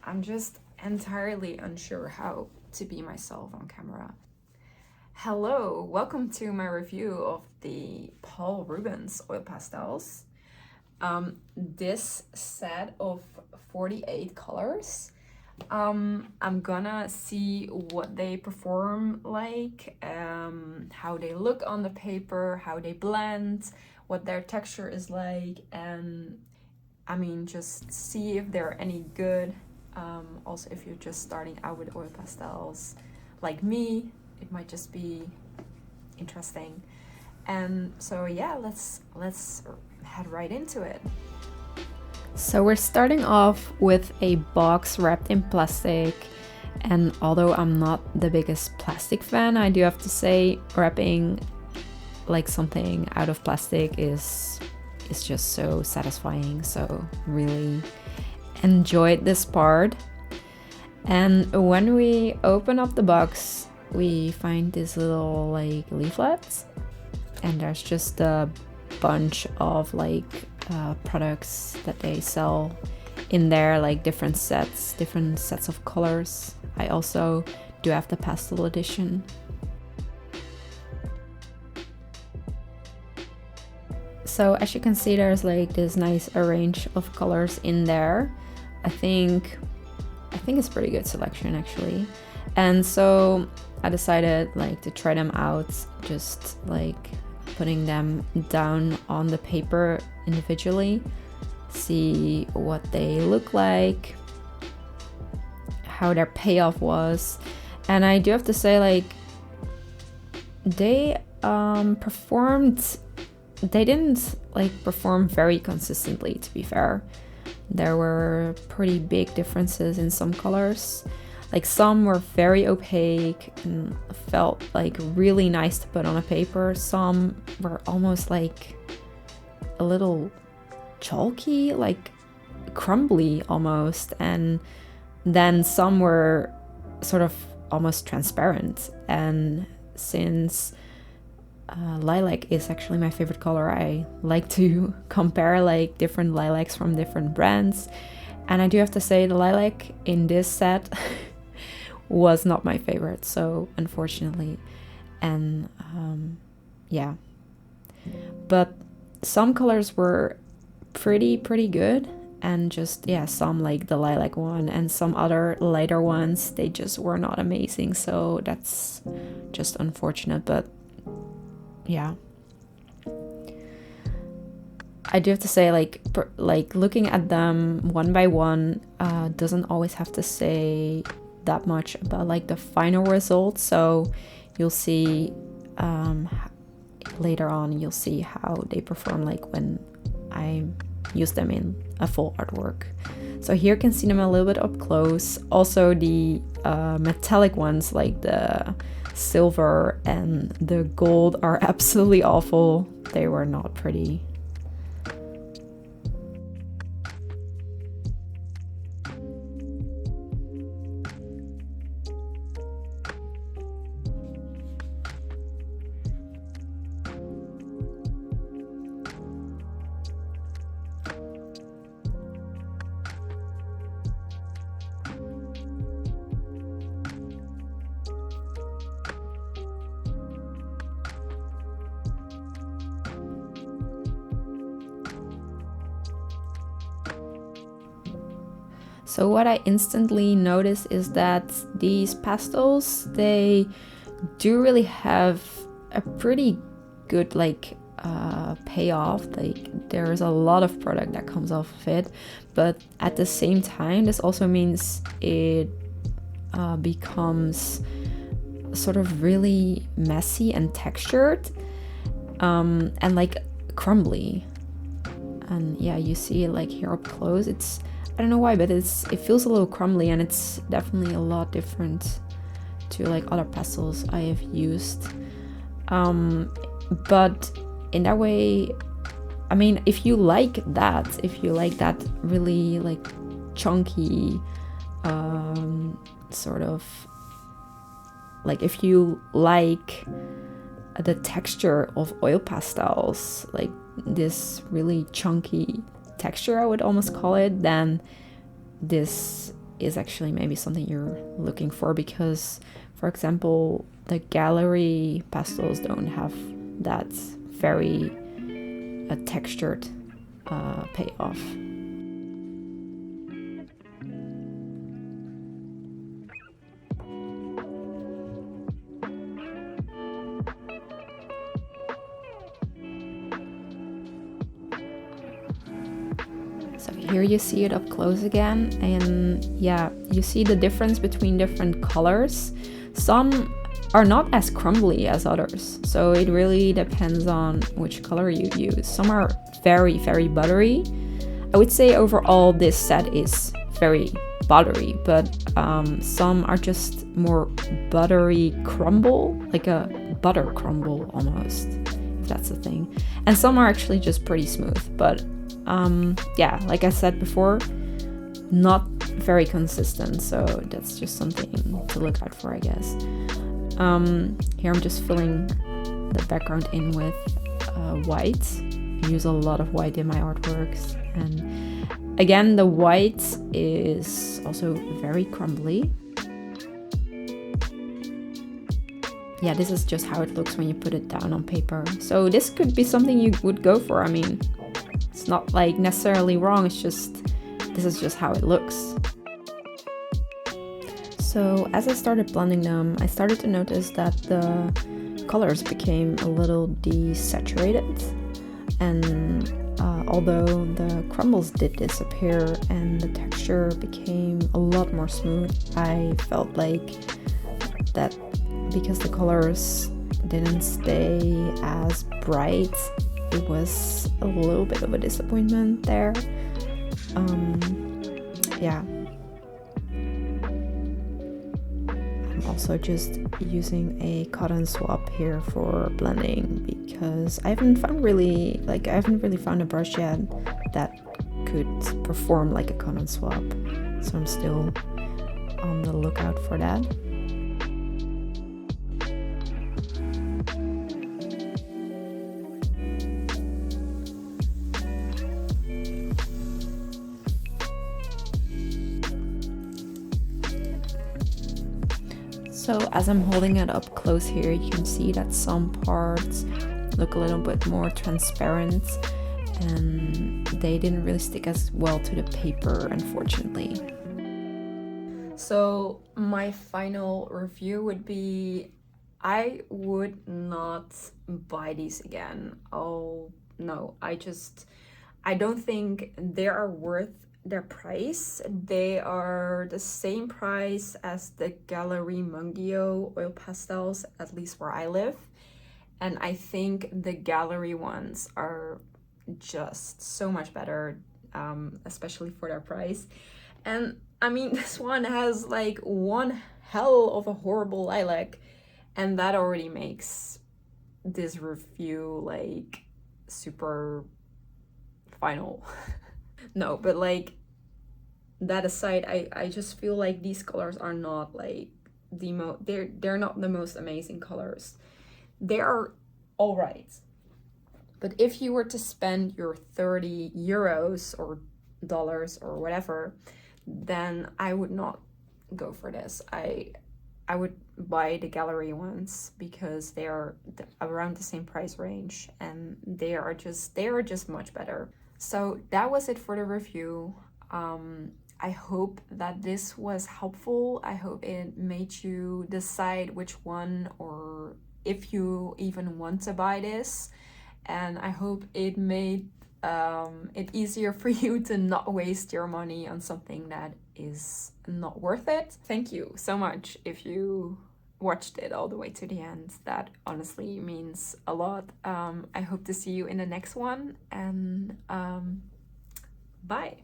I'm just entirely unsure how to be myself on camera. Hello, welcome to my review of the Paul Rubens Oil Pastels. This set of 48 colors. I'm gonna see what they perform like, how they look on the paper, how they blend, what their texture is like, and I mean, just see if they're any good. Also, if you're just starting out with oil pastels like me, it might just be interesting. And so yeah, let's head right into it. So we're starting off with a box wrapped in plastic, and although I'm not the biggest plastic fan, I do have to say wrapping like something out of plastic is just so satisfying. So really enjoyed this part. And when we open up the box, we find this little like leaflets, and there's just a bunch of like products that they sell in there, like different sets of colors. I also do have the pastel edition. So as you can see, there's like this nice arrange of colors in there. I think it's pretty good selection actually. And so I decided like to try them out, just like putting them down on the paper individually, see what they look like, how their payoff was. And I do have to say, like, they didn't like perform very consistently, to be fair. There were pretty big differences in some colors. Like some were very opaque and felt like really nice to put on a paper. Some were almost like a little chalky, like crumbly almost. And then some were sort of almost transparent. And since lilac is actually my favorite color, I like to compare like different lilacs from different brands. And I do have to say the lilac in this set was not my favorite, so unfortunately. And yeah, but some colors were pretty good, and just yeah, some like the lilac one and some other lighter ones, they just were not amazing. So that's just unfortunate, but yeah. I do have to say, like looking at them one by one doesn't always have to say that much about like the final result. So you'll see later on, you'll see how they perform like when I use them in a full artwork. So here you can see them a little bit up close. Also the metallic ones like the silver and the gold are absolutely awful. They were not pretty. So what I instantly noticed is that these pastels, they do really have a pretty good like payoff. Like there's a lot of product that comes off of it, but at the same time, this also means it becomes sort of really messy and textured, and like crumbly. And yeah, you see it like here up close. It's, I don't know why, but it feels a little crumbly, and it's definitely a lot different to like other pastels I have used. But in that way, I mean, if you like that really like chunky sort of, like if you like the texture of oil pastels, like this really chunky texture, I would almost call it, then this is actually maybe something you're looking for, because, for example, the gallery pastels don't have that very textured payoff. So here you see it up close again, and yeah, you see the difference between different colors. Some are not as crumbly as others, so it really depends on which color you use. Some are very, very buttery. I would say overall this set is very buttery, but some are just more buttery crumble, like a butter crumble almost, if that's a thing. And some are actually just pretty smooth, but yeah, like I said before, not very consistent, so that's just something to look out for, I guess. Here I'm just filling the background in with white. I use a lot of white in my artworks, and again, the white is also very crumbly. Yeah, this is just how it looks when you put it down on paper. So this could be something you would go for. I mean, it's not like necessarily wrong, it's just, this is just how it looks. So as I started blending them, I started to notice that the colors became a little desaturated, and although the crumbles did disappear and the texture became a lot more smooth, I felt like that because the colors didn't stay as bright, it was a little bit of a disappointment there. Yeah. I'm also just using a cotton swab here for blending, because I haven't really found a brush yet that could perform like a cotton swab. So I'm still on the lookout for that. So as I'm holding it up close here, you can see that some parts look a little bit more transparent, and they didn't really stick as well to the paper, unfortunately. So my final review would be, I would not buy these again. Oh no, I don't think they are worth their price. They are the same price as the Gallery Mungio oil pastels, at least where I live. And I think the Gallery ones are just so much better, especially for their price. And I mean, this one has like one hell of a horrible lilac, and that already makes this review like super final. No, but like, that aside, I just feel like these colors are not like they're not the most amazing colors. They are all right, but if you were to spend your 30 euros or dollars or whatever, then I would not go for this. I would buy the Gallery ones, because they are around the same price range, and they are just much better. So that was it for the review. I hope that this was helpful. I hope it made you decide which one, or if you even want to buy this. And I hope it made it easier for you to not waste your money on something that is not worth it. Thank you so much if you watched it all the way to the end. That honestly means a lot. I hope to see you in the next one, and bye.